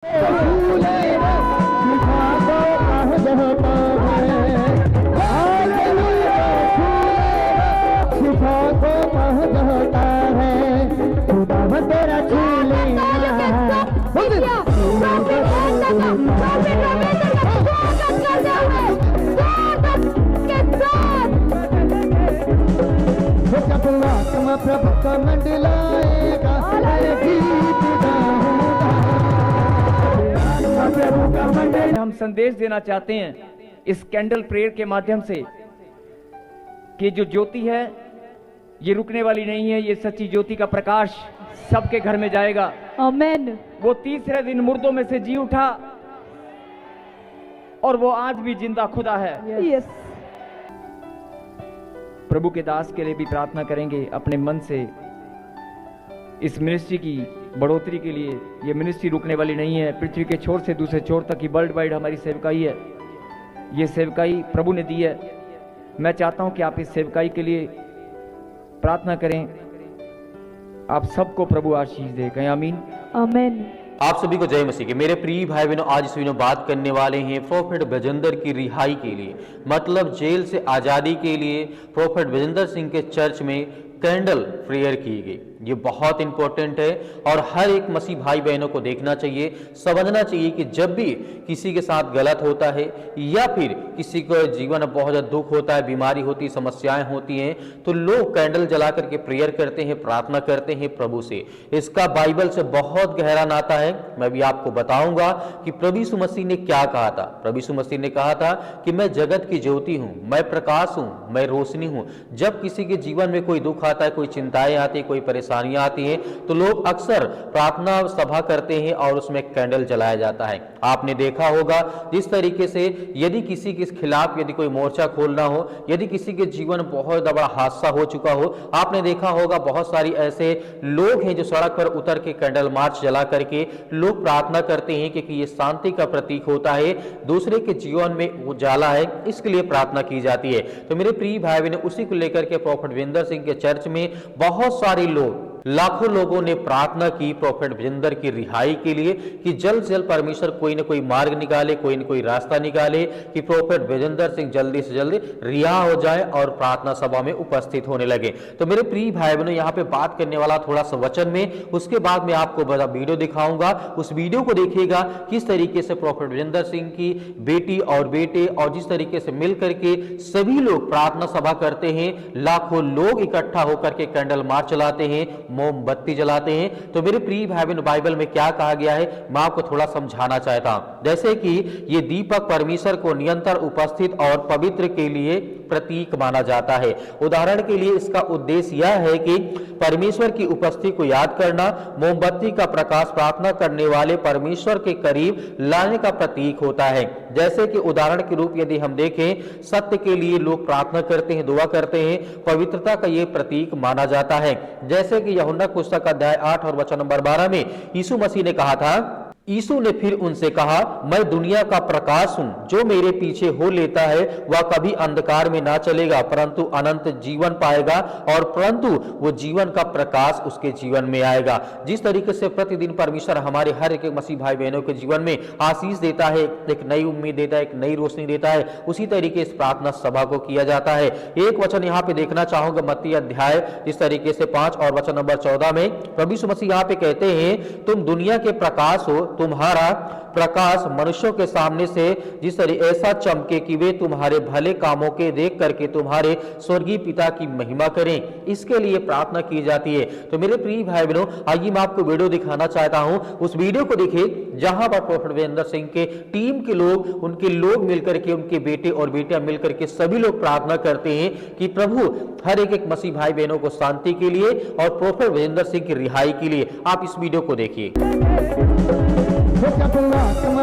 प्रभु का मंडलाएगा, हम संदेश देना चाहते हैं इस कैंडल प्रेयर के माध्यम से कि जो ज्योति है ये रुकने वाली नहीं है। ये सच्ची ज्योति का प्रकाश सबके घर में जाएगा। आमेन। वो तीसरे दिन मुर्दों में से जी उठा और वो आज भी जिंदा खुदा है। यस। प्रभु के दास के लिए भी प्रार्थना करेंगे अपने मन से इस मिनिस्ट्री की बढ़ोतरी के लिए। ये मिनिस्ट्री रुकने वाली नहीं है। पृथ्वी के छोर से दूसरे छोर तक की वर्ल्ड वाइड हमारी सेवकाई है। ये सेवकाई प्रभु ने दी है। मैं चाहता हूं कि आप इस सेवकाई के लिए प्रार्थना करें। आप सबको प्रभु आशीष दे। कहें आमीन। आमेन। आप सभी को जय मसीह की। मेरे प्रिय भाई बहनों, आज इस वीडियो में बात करने वाले हैं प्रोफेट बजेंद्र की रिहाई के लिए, मतलब जेल से आज़ादी के लिए प्रोफेट बजेंद्र सिंह के चर्च में कैंडल प्रेयर की गई। ये बहुत इंपॉर्टेंट है और हर एक मसीह भाई बहनों को देखना चाहिए, समझना चाहिए कि जब भी किसी के साथ गलत होता है या फिर किसी को जीवन में बहुत ज़्यादा दुख होता है, बीमारी होती है, समस्याएं होती हैं, तो लोग कैंडल जला करके प्रेयर करते हैं, प्रार्थना करते हैं प्रभु से। इसका बाइबल से बहुत गहरा नाता है। मैं भी आपको बताऊंगा कि प्रभु यीशु मसीह ने क्या कहा था। प्रभु यीशु मसीह ने कहा था कि मैं जगत की ज्योति हूं, मैं प्रकाश हूं, मैं रोशनी हूं। जब किसी के जीवन में कोई दुख आता है, कोई चिंताएं आती है, कोई परेशानियां आती हैं, तो लोग अक्सर प्रार्थना सभा करते हैं और उसमें कैंडल जलाया जाता है। आपने देखा होगा जिस तरीके से यदि किसी के खिलाफ यदि कोई मोर्चा खोलना हो, यदि किसी के जीवन में बहुत बड़ा हादसा हो चुका हो, आपने देखा होगा बहुत सारी ऐसे लोग हैं जो सड़क पर उतर के कैंडल मार्च जला करके लोग प्रार्थना करते हैं, क्योंकि ये शांति का प्रतीक होता है, दूसरे के जीवन में उजाला है, इसके लिए प्रार्थना की जाती है। तो मेरे प्रिय भाई बहन, उसी को लेकर के प्रोफेट बजेंद्र सिंह के चर्च में बहुत सारे लोग, लाखों लोगों ने प्रार्थना की प्रोफेट बजेंद्र की रिहाई के लिए कि जल्द से जल्द परमेश्वर कोई न कोई मार्ग निकाले, कोई न कोई रास्ता निकाले कि प्रोफेट बजेंद्र सिंह जल्दी से जल्दी रिहा हो जाए और प्रार्थना सभा में उपस्थित होने लगे। तो मेरे प्रिय भाई बहनों, यहाँ पे बात करने वाला थोड़ा सा वचन में, उसके बाद मैं आपको बड़ा वीडियो दिखाऊंगा। उस वीडियो को देखिएगा किस तरीके से प्रोफेट बजेंद्र सिंह की बेटी और बेटे और जिस तरीके से मिलकर के सभी लोग प्रार्थना सभा करते हैं, लाखों लोग इकट्ठा होकर के कैंडल मार्च चलाते हैं, मोमबत्ती जलाते हैं। तो मेरे प्रिय भाई बहन, बाइबल में क्या कहा गया है मैं आपको थोड़ा समझाना चाहता हूं। जैसे कि ये दीपक परमेश्वर को निरंतर उपस्थित और पवित्र के लिए प्रतीक माना जाता है। उदाहरण के लिए इसका उद्देश्य यह है कि परमेश्वर की उपस्थिति को याद करना। मोमबत्ती का प्रकाश प्रार्थना करने वाले परमेश्वर के करीब लाने का प्रतीक होता है। जैसे कि उदाहरण के रूप यदि हम देखें, सत्य के लिए लोग प्रार्थना करते हैं, दुआ करते हैं, पवित्रता का यह प्रतीक माना जाता है। जैसे कि यूहन्ना पुस्तक अध्याय 8 और वचन नंबर 12 में यीशु मसीह ने कहा था, यीशु ने फिर उनसे कहा, मैं दुनिया का प्रकाश हूं, जो मेरे पीछे हो लेता है वह कभी अंधकार में ना चलेगा परंतु अनंत जीवन पाएगा, और परंतु वो जीवन का प्रकाश उसके जीवन में आएगा। जिस तरीके से प्रतिदिन परमेश्वर हमारे हर एक मसीह भाई बहनों के जीवन में आशीष देता है, एक नई उम्मीद देता है, एक नई रोशनी देता है, उसी तरीके इस प्रार्थना सभा को किया जाता है। एक वचन यहाँ पे देखना चाहूंगा, मत्ती अध्याय जिस तरीके से 5 और वचन नंबर 14 में प्रभु यीशु मसीह यहाँ पे कहते हैं, तुम दुनिया के प्रकाश हो, तुम्हारा प्रकाश मनुष्यों के सामने से जिस तरह ऐसा चमके कि वे तुम्हारे भले कामों के देख करके तुम्हारे स्वर्गीय पिता की महिमा करें। इसके लिए प्रार्थना की जाती है। तो मेरे प्रिय भाई बहनों, आइए मैं आपको वीडियो दिखाना चाहता हूं। उस वीडियो को देखिए जहां पर प्रोफेट बजेंद्र सिंह के टीम के लोग, उनके लोग मिलकर के, उनके बेटे और बेटियां मिलकर के सभी लोग प्रार्थना करते हैं कि प्रभु हर एक मसीह भाई बहनों को शांति के लिए और प्रोफेट बजेंद्र सिंह की रिहाई के लिए। आप इस वीडियो को देखिए।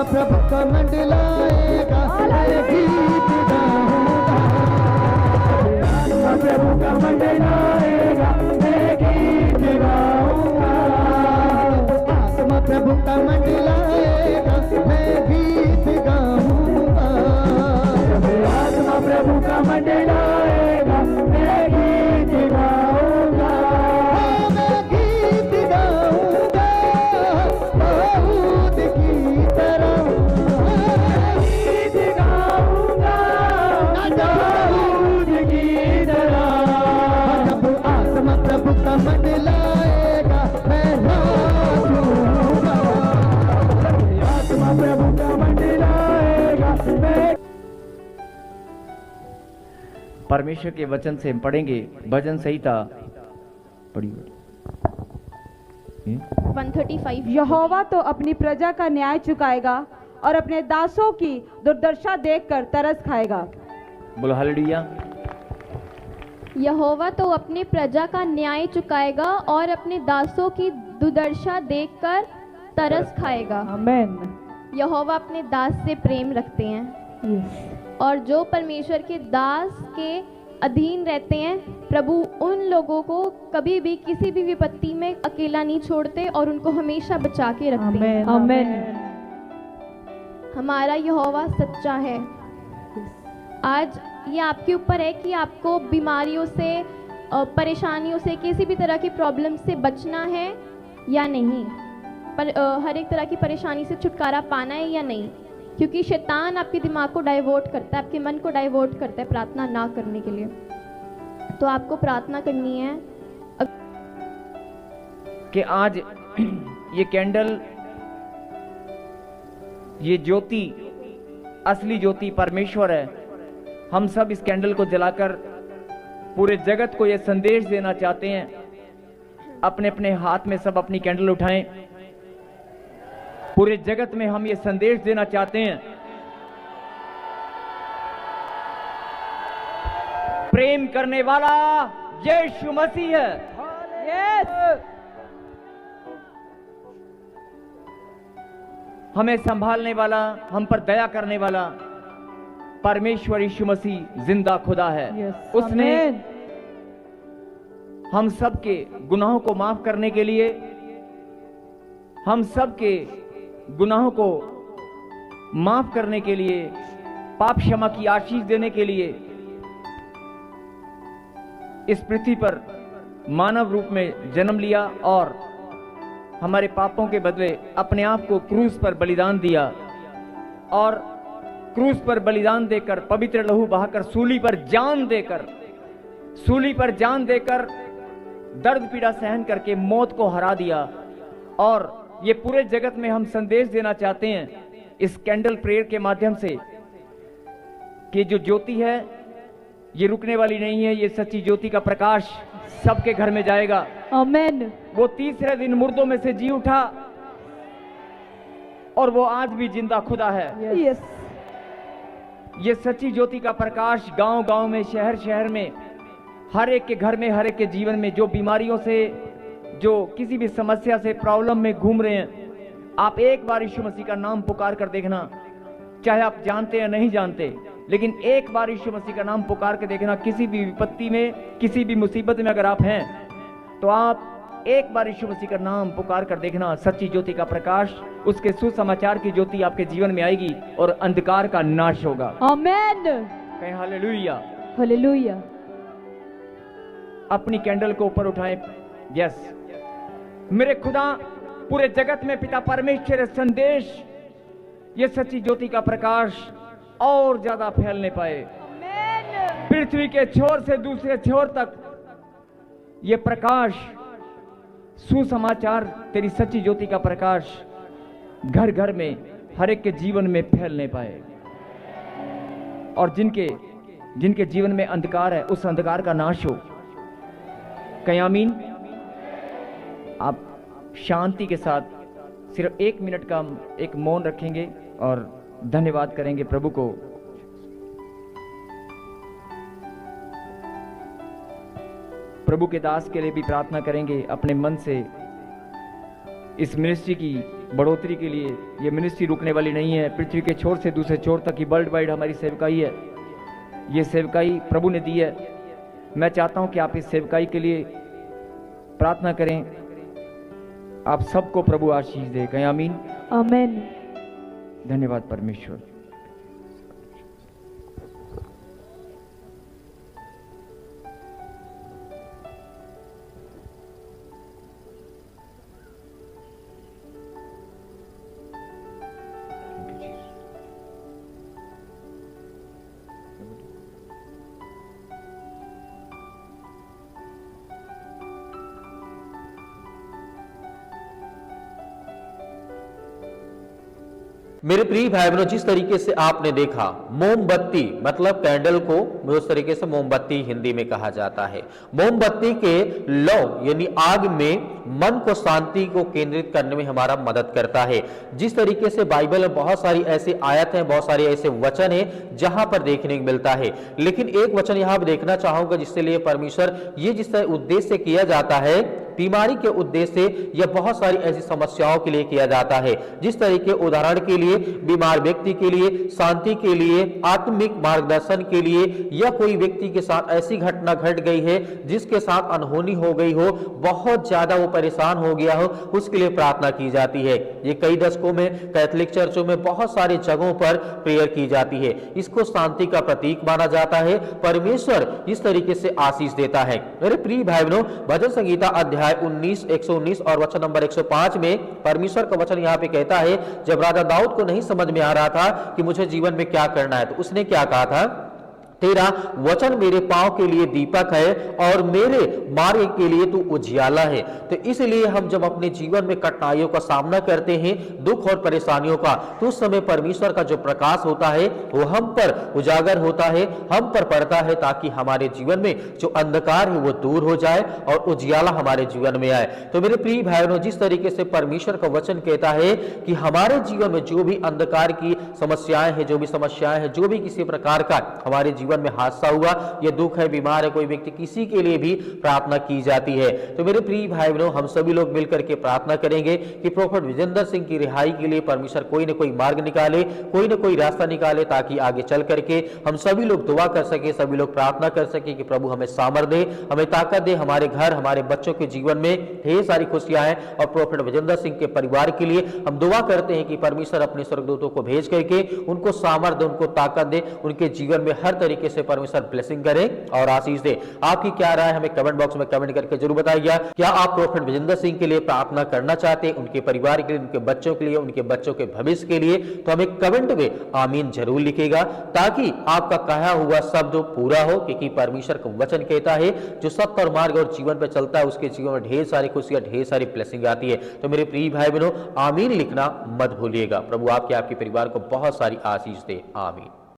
प्रभु का मंडलाएगा, गीत गाऊंगा। प्रभु का मंडलाएगा, गीत गाऊंगा। आत्मा प्रभु का मंडलाएगा, मैं गीत गाऊंगा। आत्मा प्रभु का मंडलाएगा, मैं गीत गाऊंगा। मैं गीत गाऊंगा बहुत की परमेश्वर के वचन से पढ़ेंगे भजन संहिता पढ़ी 135। यहोवा तो अपनी प्रजा का न्याय चुकाएगा और अपने दासों की दुर्दशा देखकर तरस खाएगा। बोलो हालेलुया। यहोवा तो अपनी प्रजा का न्याय चुकाएगा और अपने दासों की दुर्दशा देखकर तरस खाएगा। आमेन। यहोवा अपने दास से प्रेम रखते हैं और जो परमेश्वर के दास के अधीन रहते हैं, प्रभु उन लोगों को कभी भी किसी भी विपत्ति में अकेला नहीं छोड़ते और उनको हमेशा बचा के रखते हैं। आमेन। हमारा यहोवा सच्चा है। आज ये आपके ऊपर है कि आपको बीमारियों से, परेशानियों से, किसी भी तरह की प्रॉब्लम से बचना है या नहीं, पर हर एक तरह की परेशानी से छुटकारा पाना है या नहीं, क्योंकि शैतान आपके दिमाग को डाइवर्ट करता है, आपके मन को डाइवर्ट करता है प्रार्थना ना करने के लिए। तो आपको प्रार्थना करनी है कि आज ये कैंडल, ये ज्योति, असली ज्योति परमेश्वर है। हम सब इस कैंडल को जलाकर पूरे जगत को ये संदेश देना चाहते हैं। अपने अपने हाथ में सब अपनी कैंडल उठाएं। पूरे जगत में हम ये संदेश देना चाहते हैं, प्रेम करने वाला यीशु मसीह है। हमें संभालने वाला, हम पर दया करने वाला परमेश्वर यीशु मसीह जिंदा खुदा है। उसने हम सबके गुनाहों को माफ करने के लिए, हम सबके गुनाहों को माफ करने के लिए, पाप क्षमा की आशीष देने के लिए इस पृथ्वी पर मानव रूप में जन्म लिया और हमारे पापों के बदले अपने आप को क्रूस पर बलिदान दिया। और क्रूस पर बलिदान देकर, पवित्र लहू बहाकर, सूली पर जान देकर दर्द पीड़ा सहन करके मौत को हरा दिया। और ये पूरे जगत में हम संदेश देना चाहते हैं इस कैंडल प्रेयर के माध्यम से कि जो ज्योति है ये रुकने वाली नहीं है। ये सच्ची ज्योति का प्रकाश सबके घर में जाएगा। आमेन। वो तीसरे दिन मुर्दों में से जी उठा और वो आज भी जिंदा खुदा है। यस। ये सच्ची ज्योति का प्रकाश गांव गांव में, शहर शहर में, हर एक के घर में, हर एक के जीवन में, जो बीमारियों से, जो किसी भी समस्या से, प्रॉब्लम में घूम रहे हैं, आप एक बार यीशु मसीह का नाम पुकार कर देखना। चाहे आप जानते या नहीं जानते, लेकिन एक बार यीशु मसीह का नाम पुकार के देखना। किसी भी विपत्ति में, किसी भी मुसीबत में अगर आप हैं तो आप एक बार यीशु मसीह का नाम पुकार कर देखना। सच्ची ज्योति का प्रकाश, उसके सुसमाचार की ज्योति आपके जीवन में आएगी और अंधकार का नाश होगा। आमेन। कहें हालेलुया। हालेलुया। अपनी कैंडल को ऊपर उठाएं। यस। मेरे खुदा, पूरे जगत में पिता परमेश्वर संदेश, ये सच्ची ज्योति का प्रकाश और ज्यादा फैलने पाए। पृथ्वी के छोर से दूसरे छोर तक ये प्रकाश, सुसमाचार, तेरी सच्ची ज्योति का प्रकाश घर घर में, हर एक के जीवन में फैलने पाए। और जिनके जीवन में अंधकार है, उस अंधकार का नाश हो। कहीं आमीन। आप शांति के साथ सिर्फ 1 मिनट का एक मौन रखेंगे और धन्यवाद करेंगे प्रभु को। प्रभु के दास के लिए भी प्रार्थना करेंगे अपने मन से। इस मिनिस्ट्री की बढ़ोतरी के लिए, ये मिनिस्ट्री रुकने वाली नहीं है। पृथ्वी के छोर से दूसरे छोर तक की वर्ल्ड वाइड हमारी सेवकाई है। ये सेवकाई प्रभु ने दी है। मैं चाहता हूं कि आप इस सेवकाई के लिए प्रार्थना करें। आप सबको प्रभु आशीष दे। कहें आमीन। आमेन। धन्यवाद परमेश्वर। मेरे प्रिय भाई बहनों, जिस तरीके से आपने देखा मोमबत्ती मतलब कैंडल को उस तरीके से मोमबत्ती हिंदी में कहा जाता है। मोमबत्ती के लौ यानी आग में मन को शांति को केंद्रित करने में हमारा मदद करता है। जिस तरीके से बाइबल में बहुत सारी ऐसी आयत हैं, बहुत सारे ऐसे वचन हैं जहां पर देखने को मिलता है, लेकिन एक वचन यहां पर देखना चाहूंगा जिससे लिए परमेश्वर ये जिस तरह उद्देश्य से किया जाता है, बीमारी के उद्देश्य से या बहुत सारी ऐसी समस्याओं के लिए किया जाता है। जिस तरीके उदाहरण के लिए बीमार व्यक्ति के लिए, शांति के लिए, आत्मिक मार्गदर्शन के लिए, या कोई व्यक्ति के साथ ऐसी घटना घट गई है जिसके साथ अनहोनी हो गई हो, बहुत ज्यादा वो परेशान हो गया हो, उसके लिए प्रार्थना की जाती है। ये कई दशकों में कैथोलिक चर्चों में बहुत सारी जगहों पर प्रेयर की जाती है। इसको शांति का प्रतीक माना जाता है। परमेश्वर इस तरीके से आशीष देता है। मेरे प्रिय भाई बहनों, भजन संगीता अध्याय 119 और वचन नंबर 105 में परमेश्वर का वचन यहां पे कहता है, जब राजा दाऊद को नहीं समझ में आ रहा था कि मुझे जीवन में क्या करना है, तो उसने क्या कहा था, तेरा वचन मेरे पांव के लिए दीपक है और मेरे मार्ग के लिए तू उजियाला है। तो इसलिए हम जब अपने जीवन में कठिनाइयों का सामना करते हैं, दुख और परेशानियों का, तो उस समय परमेश्वर का जो प्रकाश होता है वो हम पर उजागर होता है, हम पर पड़ता है, ताकि हमारे जीवन में जो अंधकार है वो दूर हो जाए और उजियाला हमारे जीवन में आए। तो मेरे प्रिय भाई बहनों, जिस तरीके से परमेश्वर का वचन कहता है कि हमारे जीवन में जो भी अंधकार की समस्याएं हैं, जो भी समस्याएं हैं, जो भी किसी प्रकार का हमारे जीवन में हादसा हुआ, ये दुख है, बीमार है कोई व्यक्ति, किसी के लिए भी प्रार्थना की जाती है। तो मेरे प्रिय भाई बहनों, हम सभी लोग मिलकर के प्रार्थना करेंगे कि प्रोफेट विजेंद्र सिंह की रिहाई के लिए परमेश्वर कोई न कोई मार्ग निकाले, कोई न कोई रास्ता निकाले, ताकि आगे चल करके हम सभी लोग दुआ कर सके, सभी लोग प्रार्थना कर सके कि प्रभु हमें सामर्थ्य दे, हमें ताकत दे, हमारे घर, हमारे बच्चों के जीवन में ढेर सारी खुशियां हैं। और प्रोफेट विजेंद्र सिंह के परिवार के लिए हम दुआ करते हैं कि परमेश्वर अपने स्वर्गदूतों को भेज करके उनको सामर्थ्य, उनको ताकत दे, उनके जीवन में हर तरीके से परमेश्वर ब्लेसिंग करे और आशीष दे। आपकी क्या राय, हमें कमेंट बॉक्स में कमेंट करके जरूर बताइए। क्या आप प्रोफेट विजेंद्र सिंह के लिए प्रार्थना करना चाहते हैं, उनके परिवार के लिए, उनके बच्चों के लिए, उनके बच्चों के भविष्य के लिए? तो हमें कमेंट में आमीन जरूर लिखेगा, ताकि आपका कहा हुआ शब्द पूरा हो, क्योंकि परमेश्वर का वचन कहता है जो सत्य और मार्ग और जीवन पर चलता है उसके जीवन में ढेर सारी खुशियां, ढेर सारी ब्लेसिंग आती है। तो मेरे प्रिय भाई बहनों, आमीन लिखना मत भूलिएगा। प्रभु आपके परिवार को बहुत सारी आशीष दे। आमीन।